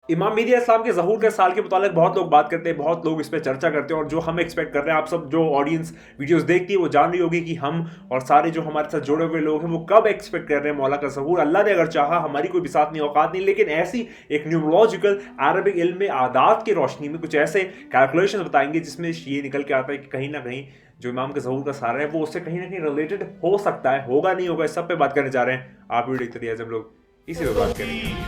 इमाम मेहदी इस्लाम के ज़हूर के साल के मुतालिक बहुत लोग बात करते हैं, बहुत लोग इस पर चर्चा करते हैं, और जो हम एक्सपेक्ट कर रहे हैं, आप सब जो ऑडियंस वीडियोस देखती है वो जान रही होगी कि हम और सारे जो हमारे साथ जुड़े हुए लोग हैं वो कब एक्सपेक्ट कर रहे हैं मौला का ज़हूर। अल्लाह ने अगर चाहा, हमारी कोई बिसात नहीं, औकात नहीं, लेकिन ऐसी एक न्यूमरोलॉजिकल अरबिक इल्म में आदात की रोशनी में कुछ ऐसे कैलकुलेशन बताएंगे जिसमें ये निकल के आता है कि कहीं ना कहीं जो इमाम के ज़हूर का सारा है वो उससे कहीं ना कहीं रिलेटेड हो सकता है, होगा नहीं होगा, इस सब पे बात करने जा रहे हैं। आप वीडियो देखते रहिए, हम लोग इसी पे बात करेंगे।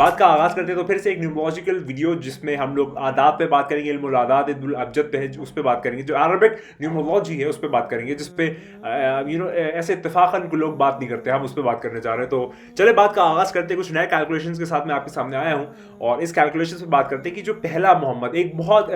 बात का आगाज करते हैं तो फिर से एक न्यूमरोलॉजिकल वीडियो जिसमें हम लोग आदात पे बात करेंगे, इल्मुल आदात इल्मुल अबजद पे है उस पे बात करेंगे, जो अरबिक न्यूमरोलॉजी है उस पे बात करेंगे, जिस पे ऐसे इत्तेफाकन लोग बात नहीं करते, हम उस पे बात करने जा रहे हैं। तो चले बात का आगाज करते हैं, कुछ नए कैलकुलेशंस के साथ मैं आपके सामने आया हूँ और इस कैलकुलेशन पे बात करते हैं कि जो पहला मोहम्मद, एक बहुत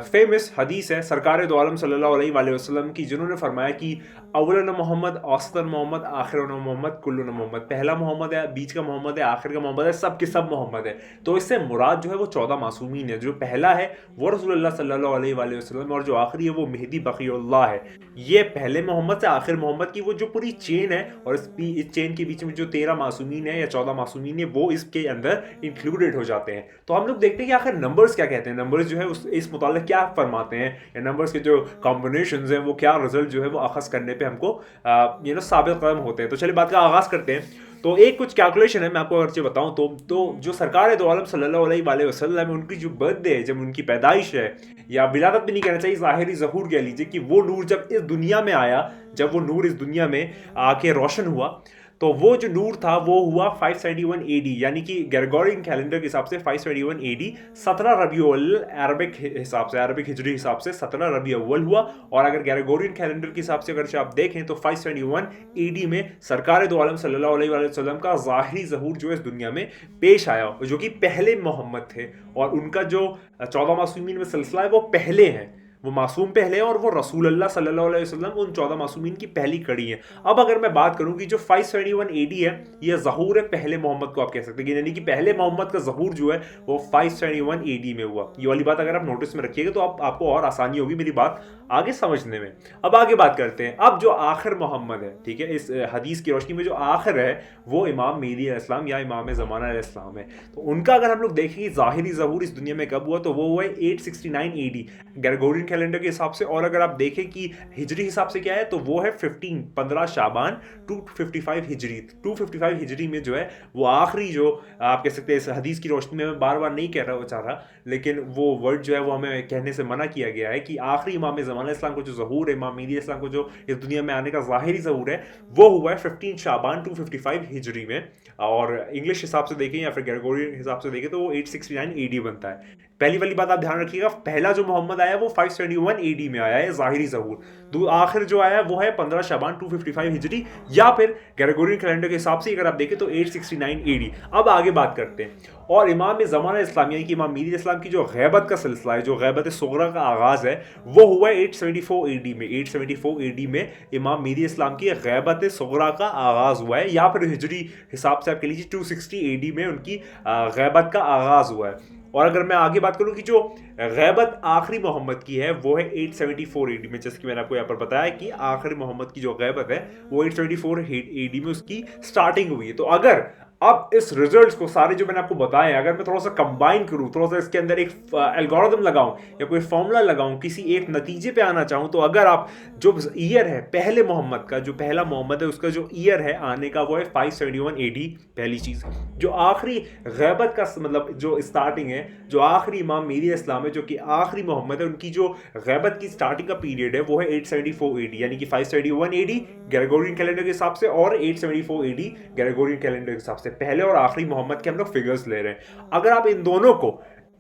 फेमस हदीस है सरकार दो आलम सल्लल्लाहु अलैहि वसल्लम की, जिन्होंने फरमाया कि अव्वलन मोहम्मद, औसतन मोहम्मद, आखिरन मोहम्मद, कुल्लुन मोहम्मद। पहला मोहम्मद है, बीच का मोहम्मद है, आखिर का मोहम्मद है, सब के सब मोहम्मद है। तो इससे मुराद जो है वो 14 मासूमीन है। जो पहला है वो रसूलुल्लाह सल्लल्लाहु अलैहि वसल्लम, और जो आखिरी है वो मेहदी बकीउल्लाह है। ये पहले मोहम्मद से आखिर मोहम्मद की वो जो पूरी चेन है, और इस चेन के बीच में जो 13 मासूमीन है या 14 मासूमीन है वो इसके अंदर इंक्लूडेड हो जाते हैं। तो हम लोग देखते हैं कि आखिर नंबर्स क्या कहते हैं, नंबर्स जो है इस मुताल्लिक क्या फरमाते हैं, या नंबर्स के जो कॉम्बिनेशंस हैं वो क्या रिजल्ट जो है वो अखज़ करने पे हमको साबित कदम होते हैं। तो चलिए बात का आगाज करते हैं। तो एक कुछ कैलकुलेशन है, मैं आपको अगर बताऊं तो जो सरकार दो आलम सल्लल्लाहु अलैहि वसल्लम है, उनकी जो बर्थडे है, जब उनकी पैदाइश है, या विलादत भी नहीं कहना चाहिए, ज़ाहिरी ज़हूर कह लीजिए, कि वो नूर जब इस दुनिया में आया, जब वो नूर इस दुनिया में आके रोशन हुआ, तो वो जो नूर था वो हुआ 571 AD, यानी कि ग्रेगोरियन कैलेंडर के हिसाब से 571 AD, 17 रबी अव्वल अरबिक हिसाब से, अरबिक हिजरी हिसाब से 17 रबी अव्वल हुआ। और अगर ग्रेगोरियन कैलेंडर के हिसाब से अगर आप देखें तो 571 AD में सरकार दो आलम सल्लल्लाहु अलैहि वसल्लम का ज़ाहिरी ज़हूर जो इस दुनिया में पेश आया, जो कि पहले मोहम्मद थे, और उनका जो 14 मासूमीन में सिलसिला है वो पहले हैं, वो मासूम पहले हैं, और वो रसूल अल्लाह सल्लल्लाहु अलैहि वसल्लम उन 14 मासूमीन की पहली कड़ी है। अब अगर मैं बात करूं कि जो 571 AD है, ये ज़हूर है पहले मोहम्मद को आप कह सकते हैं, यानी कि पहले मोहम्मद का ज़हूर जो है वो 571 AD में हुआ। ये वाली बात अगर आप नोटिस में रखिएगा तो आपको और आसानी होगी मेरी बात आगे समझने में। अब आगे बात करते हैं। अब जो आखिर मोहम्मद है, ठीक है, इस हदीस की रोशनी में जो आखिर है वो इमाम मेहदी अलैहिस्सलाम या इमाम ज़माना अलैहिस्सलाम है। तो उनका अगर हम लोग देखें कि ज़ाहिरी ज़हूर इस दुनिया में कब हुआ, तो वो हुआ 869 AD ग्रेगोरियन कैलेंडर के हिसाब से। और अगर आप देखें कि हिजरी हिसाब से क्या है, तो वो है 15 शाबान 255 हिजरी। 255 हिजरी में जो है वो आखिरी, जो आप कह सकते हैं, इस हदीस की रोशनी में मैं बार बार नहीं कह रहा चाह रहा, लेकिन वो वर्ड जो है वो हमें कहने से मना किया गया है कि आखिरी इमाम ज़माना इस्लाम को जो ज़हूर है, इमाम मेहदी इस्लाम को जो इस दुनिया में आने का ज़ाहिरी ज़हूर है, वो हुआ है 15 शाबान 255 हिजरी में। और इंग्लिश हिसाब से देखें या फिर ग्रेगोरियन हिसाब से देखें तो वो 869 AD बनता है। पहली वाली बात आप ध्यान रखिएगा, पहला जो मोहम्मद आया वो 571 AD में आया है ज़ाहिरी ज़हूर। आखिर जो आया वो है 15 शाबान 255 हिजरी, या फिर ग्रेगोरियन कैलेंडर के हिसाब से अगर आप देखें तो 869 AD। अब आगे बात करते हैं। और इमाम ज़माना इस्लाम यानी कि इमाम मेहदी इस्लाम की जो गैबत का सिलसिला है, जो गैबत सुगरा का आगाज़ है, वो हुआ 874 AD में। 874 AD में इमाम मेहदी इस्लाम की गैबत सुगरा का आगाज़ हुआ है, या फिर हिजरी हिसाब से आप कह लीजिए 260 AD में उनकी गैबत का आगाज़ हुआ है। और अगर मैं आगे बात करूं कि जो गैबत आखिरी मोहम्मद की है वो है 874 AD में, जैसे कि मैंने आपको यहाँ पर बताया कि आखिरी मोहम्मद की जो गैबत है वो 874 AD में उसकी स्टार्टिंग हुई है। तो अगर अब इस रिजल्ट्स को सारे जो मैंने आपको बताए, अगर मैं थोड़ा सा कंबाइन करूं, थोड़ा सा इसके अंदर एक एल्गोरिथम लगाऊं या कोई फॉर्मूला लगाऊं, किसी एक नतीजे पे आना चाहूं, तो अगर आप जो ईयर है पहले मोहम्मद का, जो पहला मोहम्मद है उसका जो ईयर है आने का वो है 571 AD, पहली चीज़। जो आखिरी गैबत का मतलब जो स्टार्टिंग है, जो आखिरी इमाम मेहदी इस्लाम है जो कि आखिरी मोहम्मद है, उनकी जो गैबत की स्टार्टिंग का पीरियड है वो है 874 AD, यानी कि 571 AD ग्रेगोरियन कैलेंडर के हिसाब से और 874 AD ग्रेगोरियन कैलेंडर के हिसाब से, पहले और आखिरी मोहम्मद के हम लोग फिगर्स ले रहे हैं। अगर आप इन दोनों को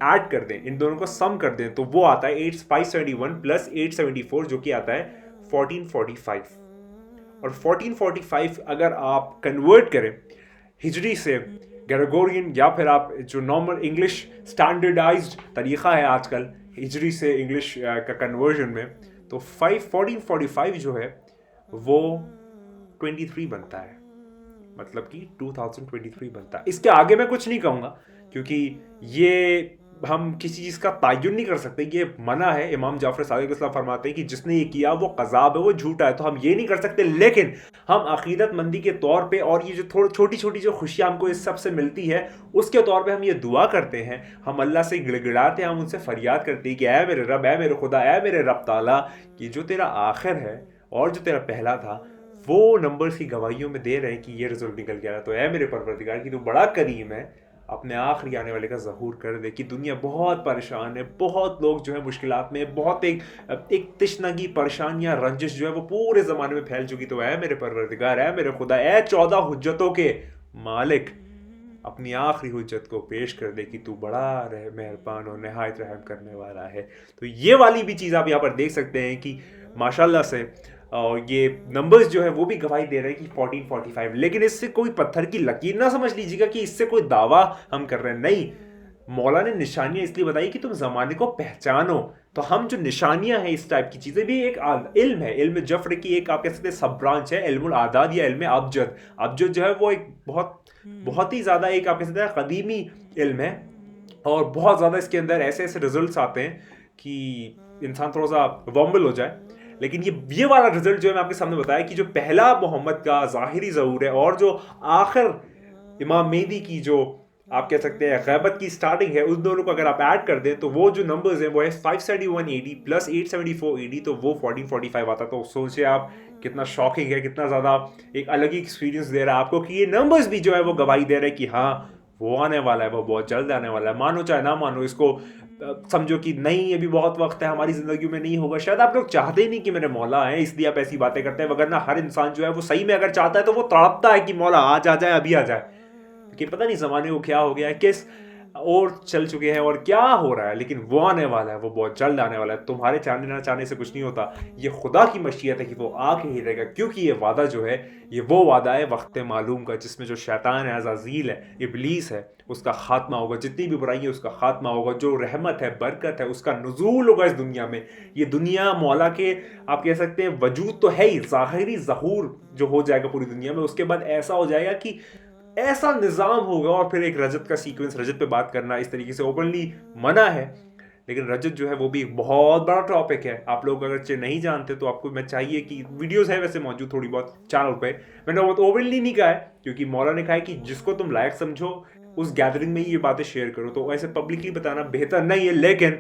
ऐड कर दें, इन दोनों को सम कर दें, तो वो आता है 571 प्लस 874 जो कि आता है 1445। और 1445 अगर आप कन्वर्ट करें हिजरी से ग्रेगोरियन, या फिर आप जो नॉर्मल इंग्लिश स्टैंडर्डाइज्ड तरीक़ा है आजकल हिजरी से इंग्लिश का कन्वर्जन में, तो 1445 जो है वो 23 बनता है। मतलब कि 2023 बनता है। इसके आगे मैं कुछ नहीं कहूँगा क्योंकि ये हम किसी चीज़ का तयन नहीं कर सकते, ये मना है। इमाम जाफर सादिक अलैहिस्सलाम फरमाते हैं कि जिसने ये किया वो कज़ाब है, वो झूठा है, तो हम ये नहीं कर सकते। लेकिन हम अकीदतमंदी के तौर पे और ये जो थोड़ी छोटी छोटी जो खुशियाँ हमको इस सब से मिलती है उसके तौर पे हम ये दुआ करते हैं, हम अल्लाह से गिड़गिड़ाते हैं, हम उनसे फरियाद करते हैं कि ऐ मेरे रब, ऐ मेरे खुदा, ऐ मेरे रब ताला, कि जो तेरा आखिर है और जो तेरा पहला था वो नंबर्स की गवाहियों में दे रहे हैं कि ये रिजल्ट निकल गया। तो ऐ मेरे परवरदिगार की तू बड़ा करीम है, अपने आखिरी आने वाले का ज़हूर कर दे कि दुनिया बहुत परेशान है, बहुत लोग जो है मुश्किलात में, बहुत एक तिश्नगी, परेशानियाँ, रंजिश जो है वो पूरे ज़माने में फैल चुकी। तो ऐ मेरे परवरदिगार, ऐ मेरे खुदा, ऐ 14 हुज्जतों के मालिक, अपनी आखिरी हुज्जत को पेश कर दे कि तू बड़ा मेहरबान और नहायत रहम करने वाला है। तो ये वाली भी चीज़ आप यहाँ पर देख सकते हैं कि माशाल्लाह से और ये नंबर्स जो है वो भी गवाही दे रहे हैं कि 1445। लेकिन इससे कोई पत्थर की लकीर ना समझ लीजिएगा कि इससे कोई दावा हम कर रहे हैं, नहीं। मौला ने निशानियां इसलिए बताई कि तुम जमाने को पहचानो। तो हम जो निशानियां हैं, इस टाइप की चीजें भी एक इल्म है, इल्म जफ्र की एक आप कह सकते हैं सब ब्रांच है, इल्मुल आदाद या इल्म अबजद। अबजद जो है वो एक बहुत ही ज्यादा एक आप कह सकते हैं कदीमी इल्म है और बहुत ज्यादा इसके अंदर ऐसे ऐसे रिजल्ट्स आते हैं कि इंसान थोड़ा सा वॉम्बल हो जाए। लेकिन ये वाला रिजल्ट जो है मैं आपके सामने बताया कि जो पहला मोहम्मद का ज़ाहिरी ज़हूर है और जो आखिर इमाम मेहदी की जो आप कह सकते हैं गैबत की स्टार्टिंग है, उन दोनों को अगर आप ऐड कर दें तो वो जो नंबर्स हैं वो है 571 AD प्लस 874 AD, तो वो 1445 आता। तो सोचिए आप कितना शॉकिंग है, कितना ज़्यादा एक अलग ही एक्सपीरियंस दे रहा है आपको कि ये नंबर्स भी जो है वो गवाही दे रहे हैं कि हाँ वो आने वाला है, वो बहुत जल्द आने वाला है। मानो चाहे ना मानो, इसको समझो कि नहीं अभी बहुत वक्त है, हमारी जिंदगी में नहीं होगा। शायद आप लोग चाहते ही नहीं कि मेरे मौला है इसलिए आप ऐसी बातें करते हैं, वगरना हर इंसान जो है वो सही में अगर चाहता है तो वो तड़पता है कि मौला आज आ जाए, अभी आ जाए। लेकिन पता नहीं जमाने को क्या हो गया है, किस और चल चुके हैं और क्या हो रहा है, लेकिन वो आने वाला है, वो बहुत जल्द आने वाला है। तुम्हारे चाहने ना चाहने से कुछ नहीं होता, ये खुदा की मशीयत है कि वो आके ही रहेगा। क्योंकि ये वादा जो है ये वो वादा है वक्त मालूम का, जिसमें जो शैतान है, अज़ाज़ील है, इब्लीस है, उसका खात्मा होगा, जितनी भी बुराई है उसका खात्मा होगा, जो रहमत है, बरकत है, उसका नुज़ूल होगा इस दुनिया में। ये दुनिया मौला के आप कह सकते हैं वजूद तो है ही, ज़ाहिरी ज़हूर जो हो जाएगा पूरी दुनिया में, उसके बाद ऐसा हो जाएगा कि ऐसा निज़ाम होगा। और फिर एक रजत का सीक्वेंस, रजत पे बात करना इस तरीके से ओपनली मना है, लेकिन रजत जो है वो भी एक बहुत बड़ा टॉपिक है। आप लोग अगर नहीं जानते तो आपको मैं चाहिए कि वीडियोस है वैसे मौजूद थोड़ी बहुत चैनल पे, मैंने बहुत ओपनली नहीं कहा है क्योंकि मौला ने कहा है कि जिसको तुम लायक समझो उस गैदरिंग में ही ये बातें शेयर करो, तो ऐसे पब्लिकली बताना बेहतर नहीं है। लेकिन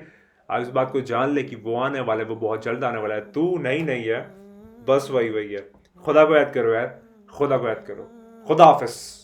आप इस बात को जान ले कि वो आने वाला है, वो बहुत जल्द आने वाला है। तू नहीं है, बस वही है। खुदा को याद करो यार, खुदा को याद करो। खुदा हाफिज़।